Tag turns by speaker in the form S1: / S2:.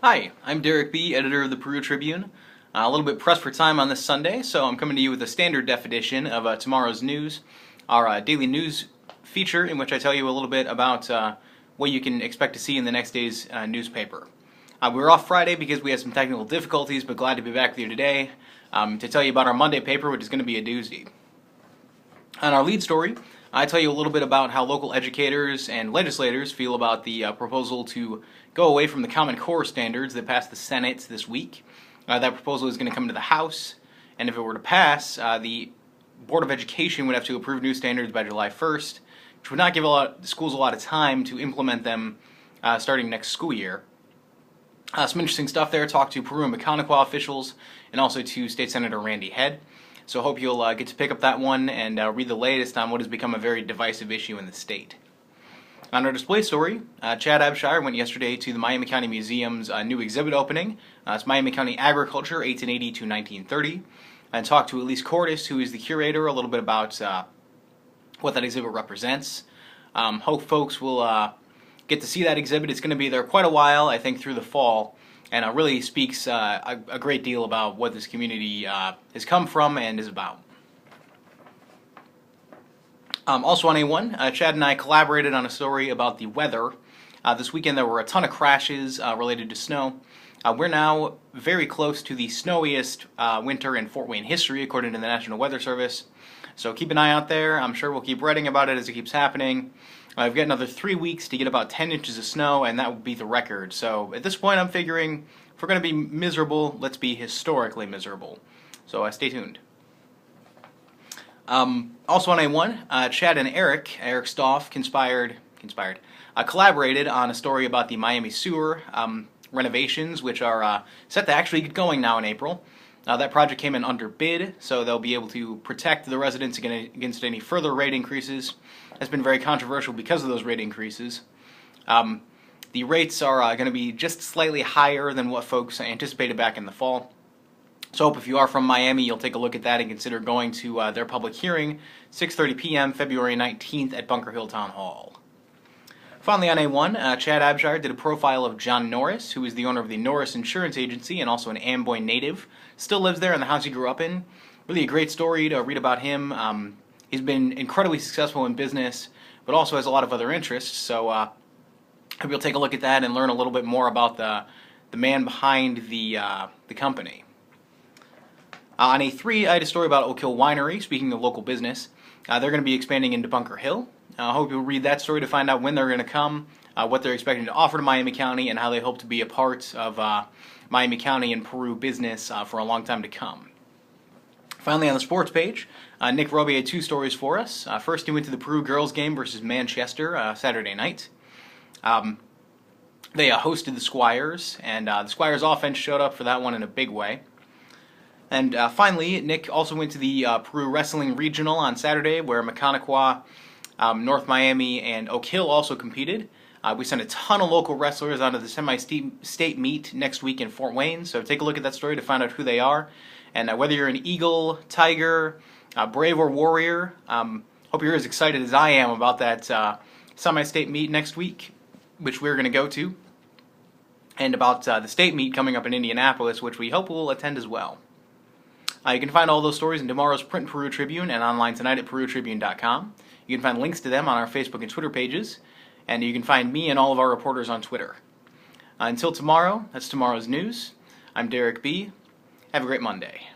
S1: Hi, I'm Derek B., editor of the Peru Tribune. A little bit pressed for time on this Sunday, so I'm coming to you with a standard definition of tomorrow's news, our daily news feature in which I tell you a little bit about what you can expect to see in the next day's newspaper. We were off Friday because we had some technical difficulties, but glad to be back with you today to tell you about our Monday paper, which is going to be a doozy. On our lead story, I tell you a little bit about how local educators and legislators feel about the proposal to go away from the Common Core standards that passed the Senate this week. That proposal is going to come to the House, and if it were to pass, the Board of Education would have to approve new standards by July 1st, which would not give schools a lot of time to implement them starting next school year. Some interesting stuff there. Talked to Peru and Maconaquah officials and also to State Senator Randy Head. So I hope you'll get to pick up that one and read the latest on what has become a very divisive issue in the state. On our display story, Chad Abshire went yesterday to the Miami County Museum's new exhibit opening. It's Miami County Agriculture, 1880 to 1930, and talked to Elise Cordes, who is the curator, a little bit about what that exhibit represents. Hope folks will get to see that exhibit. It's going to be there quite a while, I think, through the fall, and it really speaks a great deal about what this community has come from and is about. Also on A1, Chad and I collaborated on a story about the weather. This weekend there were a ton of crashes related to snow. We're now very close to the snowiest winter in Fort Wayne history, according to the National Weather Service. So keep an eye out there. I'm sure we'll keep writing about it as it keeps happening. We've got another 3 weeks to get about 10 inches of snow, and that would be the record. So at this point, I'm figuring if we're going to be miserable, let's be historically miserable. So stay tuned. Also on A1, Chad and Eric Stoff collaborated on a story about the Miami sewer renovations, which are set to actually get going now in April. That project came in under bid, so they'll be able to protect the residents against any further rate increases. That's been very controversial because of those rate increases. The rates are going to be just slightly higher than what folks anticipated back in the fall. So I hope if you are from Miami, you'll take a look at that and consider going to their public hearing, 6:30 p.m., February 19th at Bunker Hill Town Hall. Finally on A1, Chad Abshire did a profile of John Norris, who is the owner of the Norris Insurance Agency and also an Amboy native. Still lives there in the house he grew up in. Really a great story to read about him. He's been incredibly successful in business, but also has a lot of other interests. So I hope you'll take a look at that and learn a little bit more about the man behind the company. On A3, I had a story about Oak Hill Winery. Speaking of local business, they're going to be expanding into Bunker Hill. I hope you'll read that story to find out when they're going to come, what they're expecting to offer to Miami County, and how they hope to be a part of Miami County and Peru business for a long time to come. Finally, on the sports page, Nick Roby had two stories for us. First, he went to the Peru girls game versus Manchester Saturday night. They hosted the Squires, and the Squires offense showed up for that one in a big way. And finally, Nick also went to the Peru Wrestling Regional on Saturday, where Maconaquah, North Miami, and Oak Hill also competed. We sent a ton of local wrestlers onto the semi-state meet next week in Fort Wayne, so take a look at that story to find out who they are. And whether you're an Eagle, Tiger, Brave, or Warrior, hope you're as excited as I am about that semi-state meet next week, which we're going to go to, and about the state meet coming up in Indianapolis, which we hope will attend as well. You can find all those stories in tomorrow's print Peru Tribune and online tonight at perutribune.com. You can find links to them on our Facebook and Twitter pages, and you can find me and all of our reporters on Twitter. Until tomorrow, that's tomorrow's news. I'm Derek B. Have a great Monday.